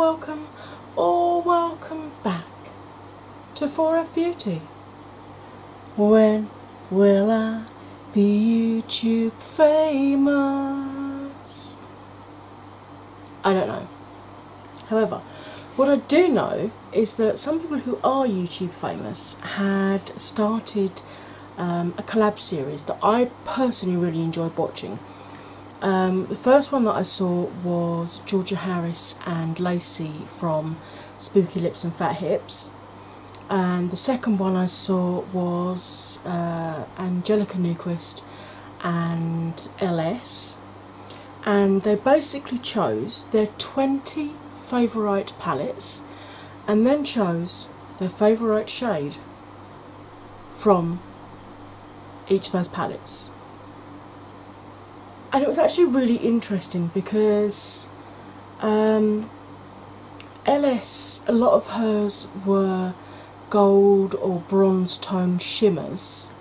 welcome or welcome back to 4F Beauty. When will I be YouTube famous? I don't know. However, what I do know is that some people who are YouTube famous had started a collab series that I personally really enjoyed watching. The first one that I saw was Georgia Harris and Lacie from Spooky Lips and Fat Hips, and the second one I saw was Angelica Newquist and LS, and they basically chose their 20 favourite palettes and then chose their favourite shade from each of those palettes. And it was actually really interesting because LS, a lot of hers were gold or bronze tone shimmers,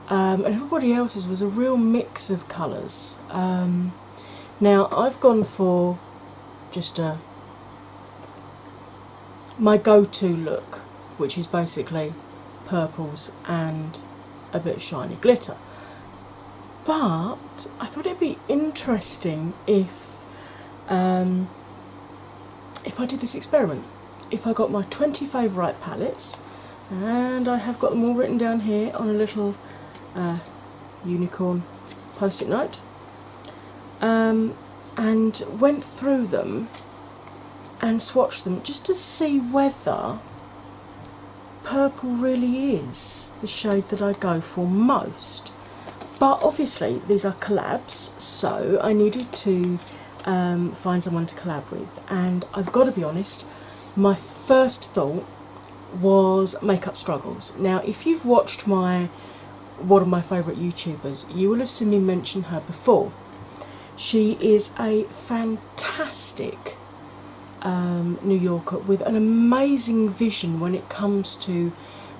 and everybody else's was a real mix of colours. Now I've gone for just my go-to look, which is basically purples and a bit of shiny glitter. But I thought it'd be interesting if I did this experiment. If I got my 20 favourite palettes, and I have got them all written down here on a little unicorn post-it note, and went through them and swatched them just to see whether purple really is the shade that I go for most. But obviously these are collabs, so I needed to find someone to collab with, and I've got to be honest, my first thought was Makeup Struggles. Now if you've watched one of my favourite YouTubers, you will have seen me mention her before. She is a fantastic New Yorker with an amazing vision when it comes to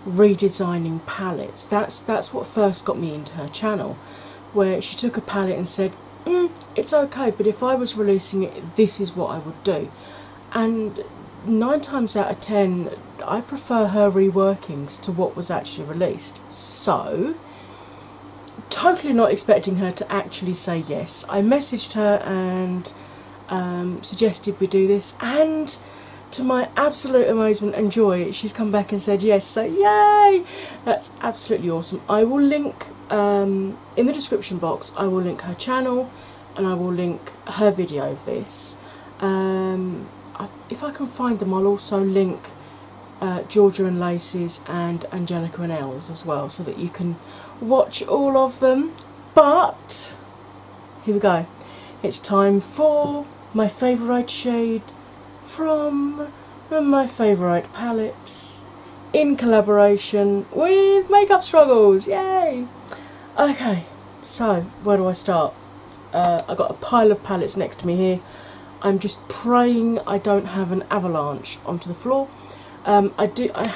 redesigning palettes. That's what first got me into her channel, where she took a palette and said, it's okay, but if I was releasing it, this is what I would do. And 9 times out of 10 I prefer her reworkings to what was actually released. So totally not expecting her to actually say yes, I messaged her and suggested we do this, and to my absolute amazement and joy, she's come back and said yes, so yay! That's absolutely awesome. I will link, in the description box, I will link her channel and I will link her video of this. If I can find them, I'll also link Georgia and Lacie's and Angelica and Elle's as well, so that you can watch all of them. But here we go. It's time for my favourite shade from my favourite palettes in collaboration with Makeup Struggles. Yay! Okay, so where do I start? I've got a pile of palettes next to me here. I'm just praying I don't have an avalanche onto the floor. I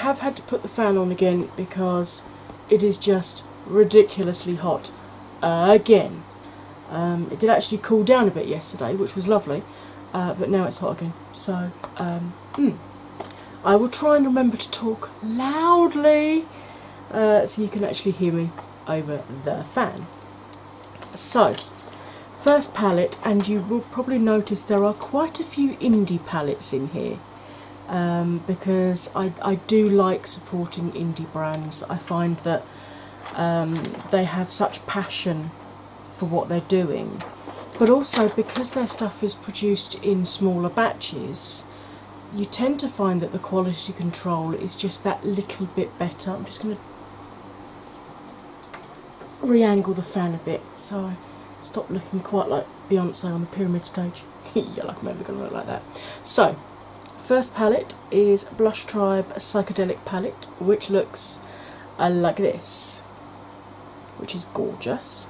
have had to put the fan on again because it is just ridiculously hot again. It did actually cool down a bit yesterday, which was lovely, but now it's hot again. So I will try and remember to talk loudly so you can actually hear me over the fan. So, first palette, and you will probably notice there are quite a few indie palettes in here, because I do like supporting indie brands. I find that they have such passion for what they're doing, but also because their stuff is produced in smaller batches, you tend to find that the quality control is just that little bit better. I'm just going to re-angle the fan a bit so I stop looking quite like Beyonce on the pyramid stage. Yeah, like I'm never going to look like that. So, first palette is Blush Tribe Psychedelic palette, which looks like this, which is gorgeous.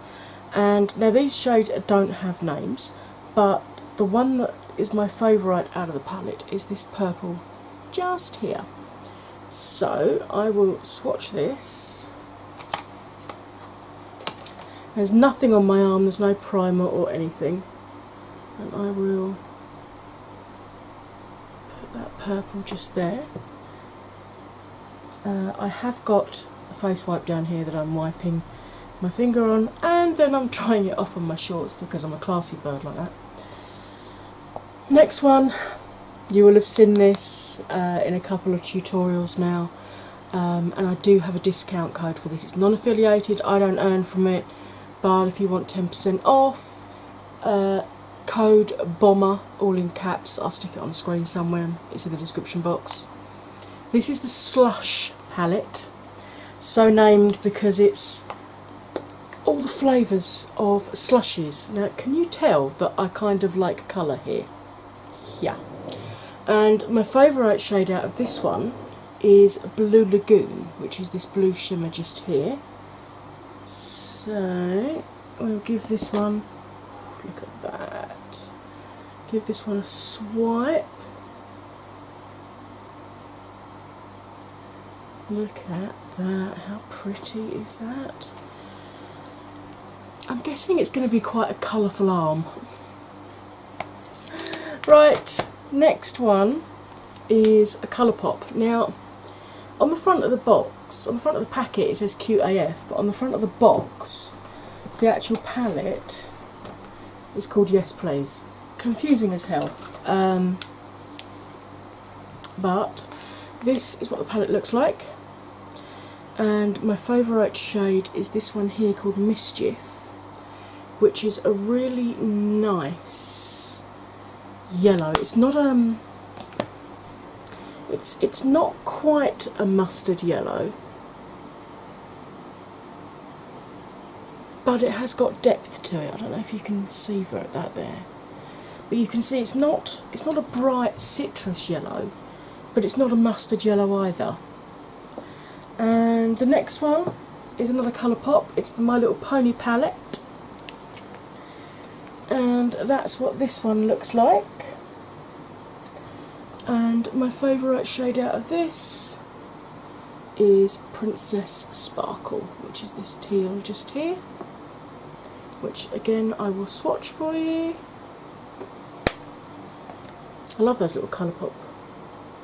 And now these shades don't have names, but the one that is my favourite out of the palette is this purple just here. So I will swatch this. There's nothing on my arm, there's no primer or anything, and I will that purple just there. I have got a face wipe down here that I'm wiping my finger on, and then I'm trying it off on my shorts because I'm a classy bird like that. Next one, you will have seen this in a couple of tutorials now, and I do have a discount code for this. It's non-affiliated, I don't earn from it, but if you want 10% off, code BOMBER, all in caps. I'll stick it on screen somewhere, it's in the description box. This is the Slush palette, so named because it's all the flavours of slushies. Now, can you tell that I kind of like colour here? Yeah. And my favourite shade out of this one is Blue Lagoon, which is this blue shimmer just here. So we'll give this one, look at that, give this one a swipe. Look at that, how pretty is that? I'm guessing it's going to be quite a colourful arm. Right, next one is a Colourpop. Now, on the front of the box, on the front of the packet it says Cute AF, but on the front of the box, the actual palette is called Yes Please. Confusing as hell. But this is what the palette looks like. And my favourite shade is this one here called Mischief, which is a really nice yellow. It's not it's not quite a mustard yellow, but it has got depth to it. I don't know if you can see that there, but you can see it's not a bright citrus yellow, but it's not a mustard yellow either. And the next one is another Colourpop. It's the My Little Pony palette, and that's what this one looks like. And my favourite shade out of this is Princess Sparkle, which is this teal just here, which again I will swatch for you. I love those little Colourpop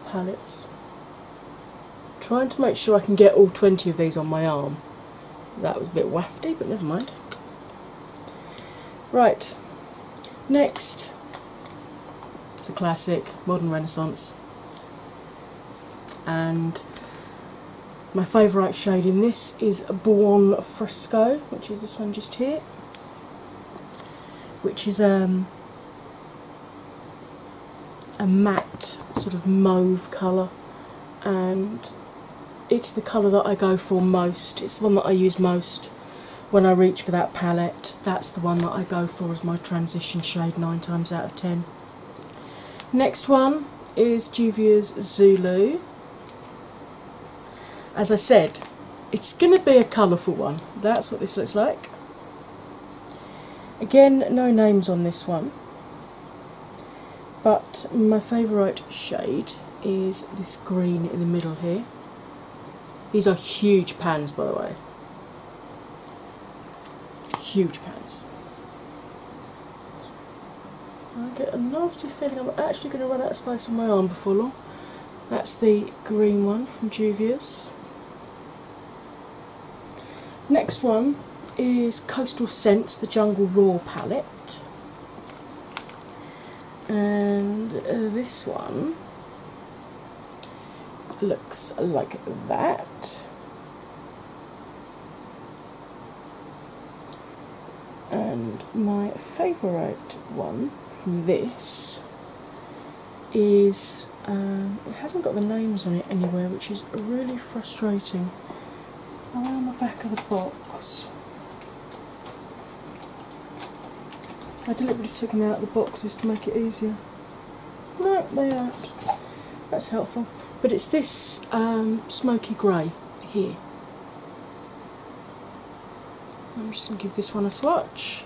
palettes. Trying to make sure I can get all 20 of these on my arm. That was a bit wafty, but never mind. Right, next, it's a classic, Modern Renaissance. And my favourite shade in this is Buon Fresco, which is this one just here, which is a matte sort of mauve colour, and it's the colour that I go for most. It's the one that I use most when I reach for that palette. That's the one that I go for as my transition shade 9 times out of 10. Next one is Juvia's Zulu. As I said, it's going to be a colourful one. That's what this looks like. Again, no names on this one, but my favourite shade is this green in the middle here. These are huge pans, by the way. Huge pans. I get a nasty feeling I'm actually going to run out of space on my arm before long. That's the green one from Juvia's. Next one is Coastal Scents, the Jungle Raw palette. And this one looks like that. And my favourite one from this is, it hasn't got the names on it anywhere, which is really frustrating. Oh, on the back of the box. I deliberately took them out of the boxes to make it easier. No, they aren't. That's helpful. But it's this smoky grey here. I'm just going to give this one a swatch.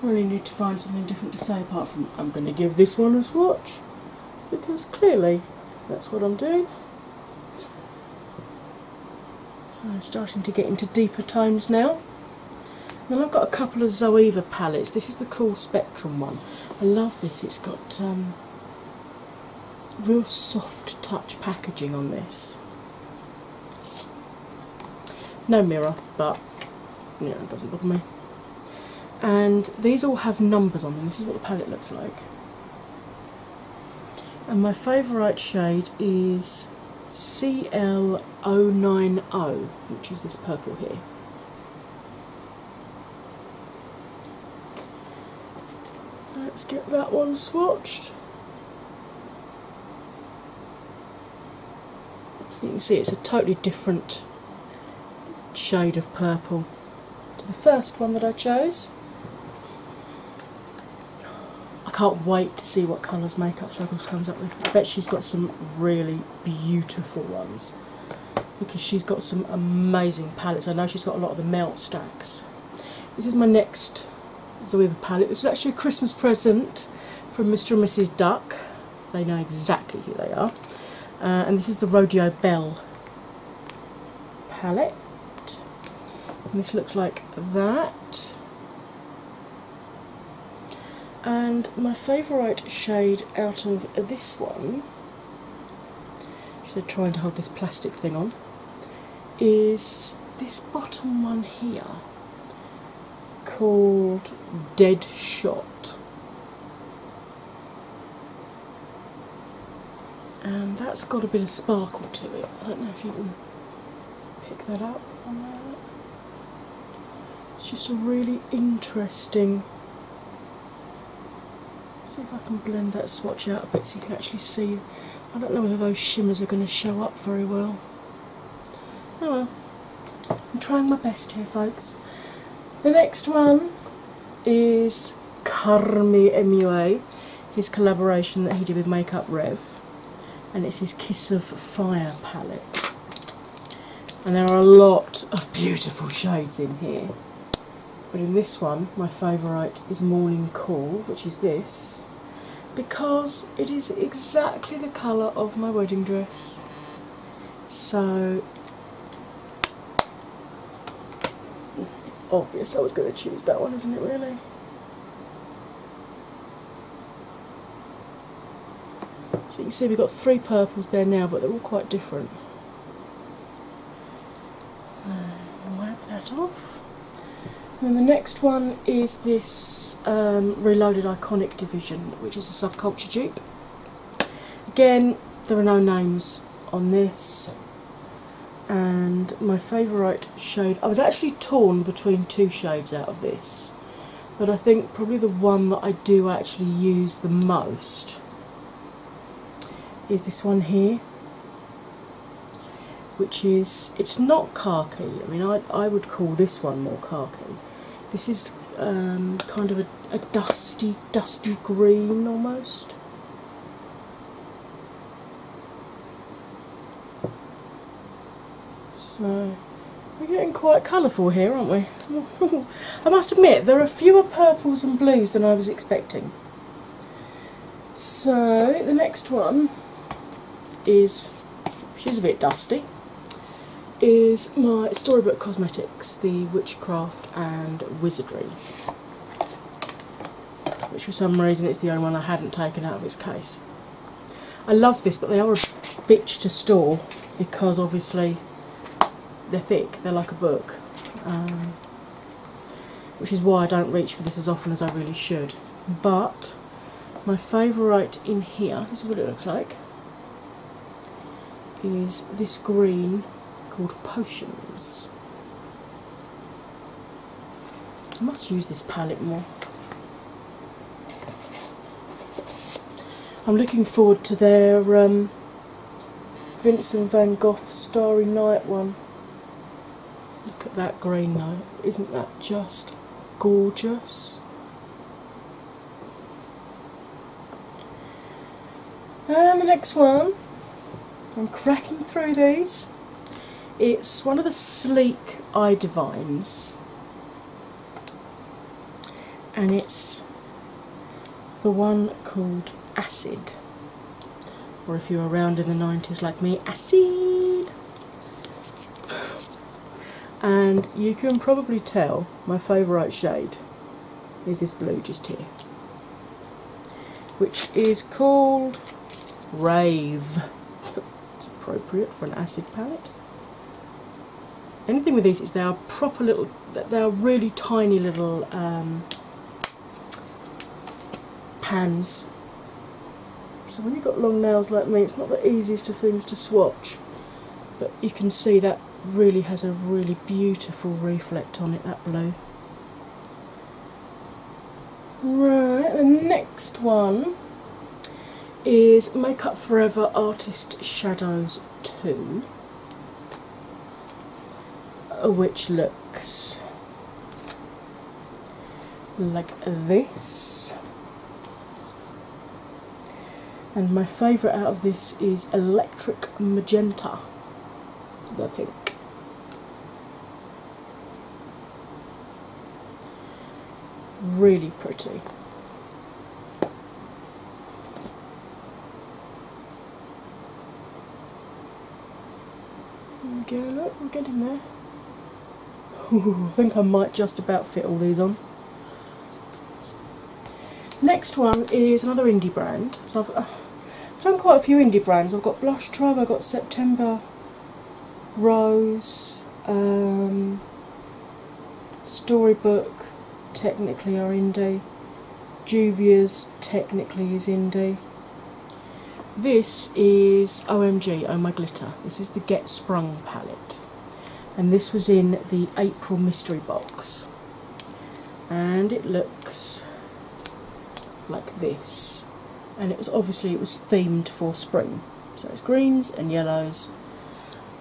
Really need to find something different to say apart from I'm going to give this one a swatch, because clearly that's what I'm doing. So I'm starting to get into deeper tones now. Then I've got a couple of Zoeva palettes. This is the Cool Spectrum one. I love this. It's got real soft touch packaging on this. No mirror, but yeah, it doesn't bother me. And these all have numbers on them. This is what the palette looks like. And my favourite shade is CL090, which is this purple here. Let's get that one swatched. You can see it's a totally different shade of purple to the first one that I chose. I can't wait to see what colours Makeup Struggles comes up with. I bet she's got some really beautiful ones, because she's got some amazing palettes. I know she's got a lot of the melt stacks. This is my next Zoeva palette. This was actually a Christmas present from Mr. and Mrs. Duck. They know exactly who they are. And this is the Rodeo Belle palette. And this looks like that. And my favourite shade out of this one, they're trying to hold this plastic thing on, is this bottom one here, called Dead Shot. And that's got a bit of sparkle to it. I don't know if you can pick that up on there. It's just a really interesting. See if I can blend that swatch out a bit so you can actually see. I don't know whether those shimmers are going to show up very well. Oh well. I'm trying my best here, folks. The next one is Carmi MUA, his collaboration that he did with Makeup Rev, and it's his Kiss of Fire palette. And there are a lot of beautiful shades in here, but in this one my favourite is Morning Cool, which is this, because it is exactly the colour of my wedding dress. So obvious I was going to choose that one, isn't it really? So you can see we've got 3 purples there now, but they're all quite different. Wipe that off. And then the next one is this Reloaded Iconic Division, which is a Subculture dupe. Again, there are no names on this. And my favourite shade, I was actually torn between 2 shades out of this, but I think probably the one that I do actually use the most is this one here, which is, it's not khaki. I mean, I would call this one more khaki. This is kind of a dusty green almost. So we're getting quite colourful here, aren't we? I must admit, there are fewer purples and blues than I was expecting. So the next one is, she's a bit dusty, is my Storybook Cosmetics, the Witchcraft and Wizardry, which for some reason it's the only one I hadn't taken out of its case. I love this, but they are a bitch to store because obviously they're thick, they're like a book, which is why I don't reach for this as often as I really should. But my favourite in here, this is what it looks like, is this green called Potions. I must use this palette more. I'm looking forward to their Vincent van Gogh Starry Night one. Look at that green though, isn't that just gorgeous? And the next one, I'm cracking through these. It's one of the Sleek Eye Divines, and it's the one called Acid, or if you're around in the 90s like me, Acid. And you can probably tell my favourite shade is this blue just here, which is called Rave. It's appropriate for an acid palette. Anything with these is they are proper little, they are really tiny little pans. So when you've got long nails like me, it's not the easiest of things to swatch, but you can see that really has a really beautiful reflect on it, that blue. Right, the next one is Makeup Forever Artist Shadows 2, which looks like this. And my favourite out of this is Electric Magenta, the pink. Really pretty. Okay, look, we're getting there. Ooh, I think I might just about fit all these on. Next one is another indie brand. So I've done quite a few indie brands. I've got Blush Tribe, I've got September Rose, Storybook technically are indie, Juvia's technically is indie. This is OMG, Oh My Glitter. This is the Get Sprung palette, and this was in the April mystery box, and it looks like this, and it was themed for spring, so it's greens and yellows,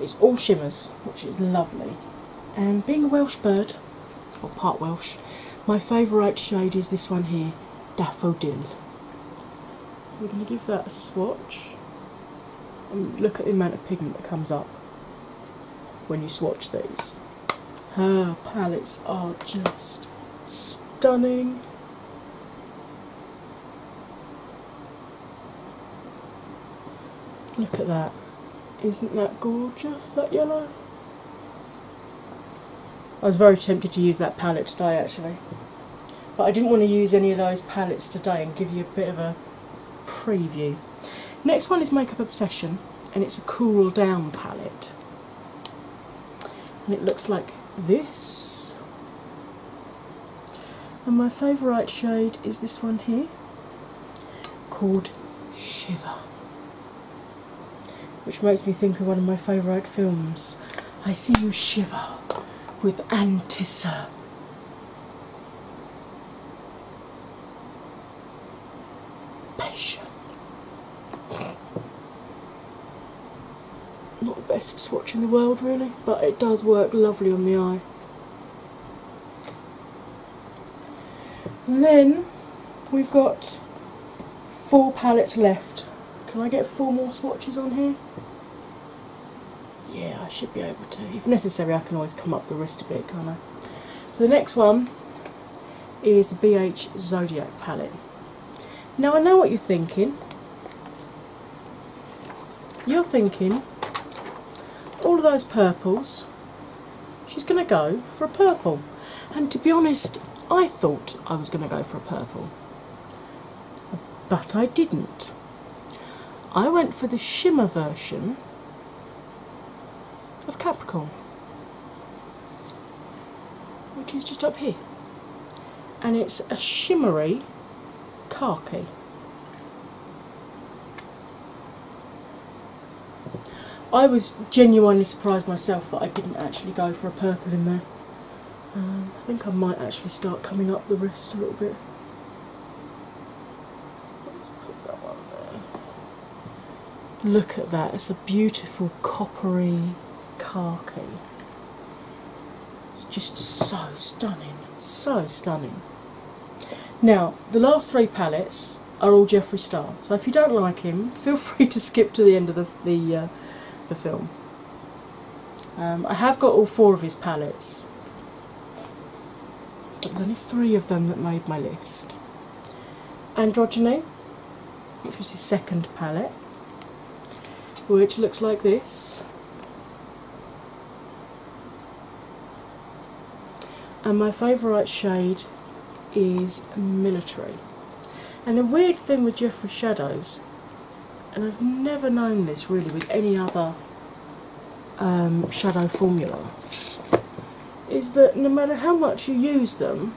it's all shimmers, which is lovely. And being a Welsh bird, or part Welsh, my favourite shade is this one here, Daffodil. So we're going to give that a swatch, and look at the amount of pigment that comes up when you swatch these. Her palettes are just stunning. Look at that. Isn't that gorgeous, that yellow? I was very tempted to use that palette today actually, but I didn't want to use any of those palettes today and give you a bit of a preview. Next one is Makeup Obsession, and it's a Cool Down palette, and it looks like this. And my favourite shade is this one here, called Shiver, which makes me think of one of my favourite films, I See You Shiver, with anticipation. Not the best swatch in the world really, but it does work lovely on the eye. And then we've got 4 palettes left. Can I get 4 more swatches on here? Yeah, I should be able to. If necessary, I can always come up the wrist a bit, can't I? So the next one is the BH Zodiac palette. Now I know what you're thinking. You're thinking, all of those purples, she's going to go for a purple. And to be honest, I thought I was going to go for a purple. But I didn't. I went for the shimmer version of Capricorn, which is just up here, and it's a shimmery khaki. I was genuinely surprised myself that I didn't actually go for a purple in there. I think I might actually start coming up the wrist a little bit. Let's put that one there. Look at that, it's a beautiful coppery khaki. It's just so stunning, so stunning. Now, the last 3 palettes are all Jeffree Star, so if you don't like him, feel free to skip to the end of the film. I have got all 4 of his palettes, but there's only 3 of them that made my list. Androgyny, which was his second palette, which looks like this. And my favourite shade is Military. And the weird thing with Jeffree shadows and I've never known this really with any other shadow formula, is that no matter how much you use them,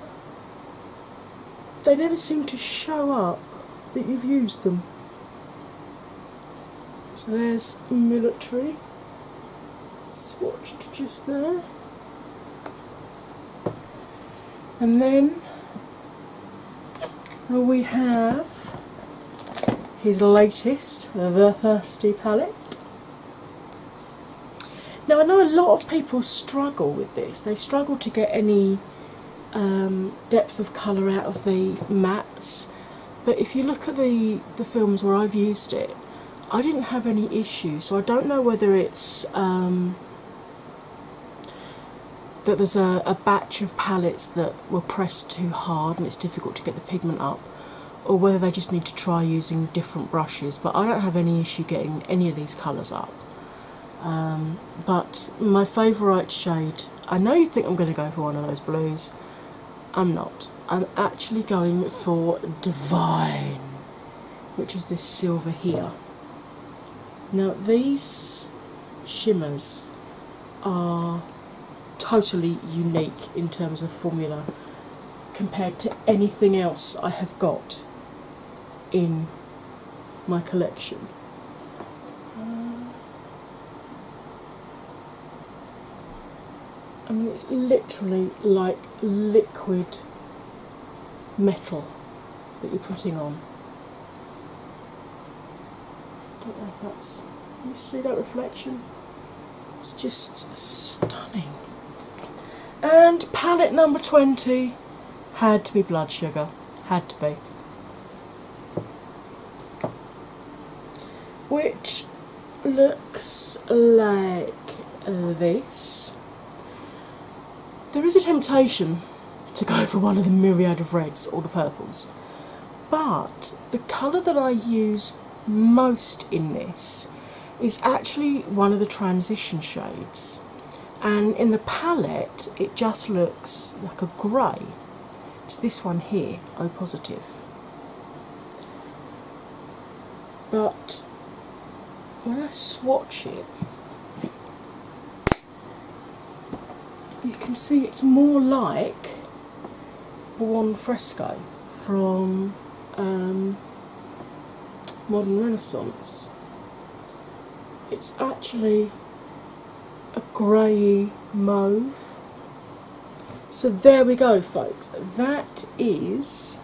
they never seem to show up that you've used them. So there's Military swatched just there. And then we have his latest, the Thirsty palette. Now I know a lot of people struggle with this. They struggle to get any depth of colour out of the mattes. But if you look at the films where I've used it, I didn't have any issues. So I don't know whether it's that there's a batch of palettes that were pressed too hard and it's difficult to get the pigment up, or whether they just need to try using different brushes. But I don't have any issue getting any of these colours up. But my favourite shade, I know you think I'm going to go for one of those blues. I'm not. I'm actually going for Divine, which is this silver here. Now these shimmers are totally unique in terms of formula compared to anything else I have got in my collection. I mean, it's literally like liquid metal that you're putting on. I don't know if that's... Can you see that reflection? It's just stunning. And palette number 20 had to be Blood Sugar. Had to be. Which looks like this. There is a temptation to go for one of the myriad of reds or the purples, but the colour that I use most in this is actually one of the transition shades, and in the palette it just looks like a grey. It's this one here, O Positive. But when I swatch it, you can see it's more like Buon Fresco from Modern Renaissance. It's actually a grey mauve. So there we go, folks. That is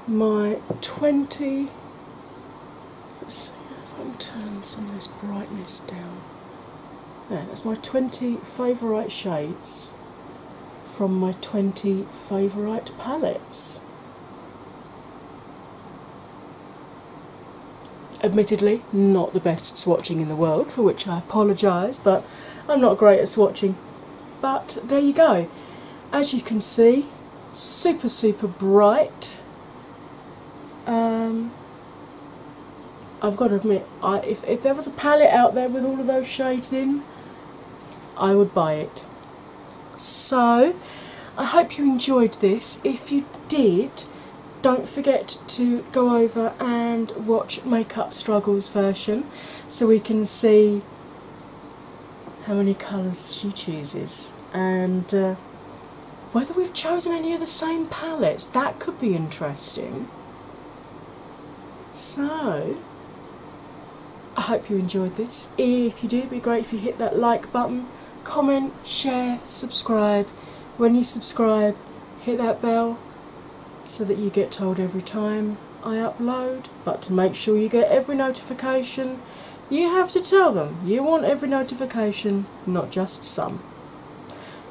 my 20... Let's see if I can turn some of this brightness down. Yeah, that's my 20 favourite shades from my 20 favourite palettes. Admittedly, not the best swatching in the world, for which I apologise, but I'm not great at swatching. But there you go. As you can see, super, super bright. I've got to admit, if there was a palette out there with all of those shades in, I would buy it. So, I hope you enjoyed this. If you did, don't forget to go over and watch Makeup Struggles version so we can see how many colours she chooses and whether we've chosen any of the same palettes. That could be interesting. So, I hope you enjoyed this. If you did, it'd be great if you hit that like button, comment, share, subscribe. When you subscribe, hit that bell so that you get told every time I upload. But to make sure you get every notification, you have to tell them you want every notification, not just some.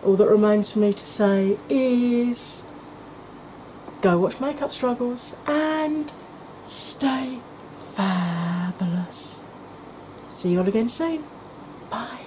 All that remains for me to say is go watch Makeup Struggles and stay fabulous. See you all again soon. Bye.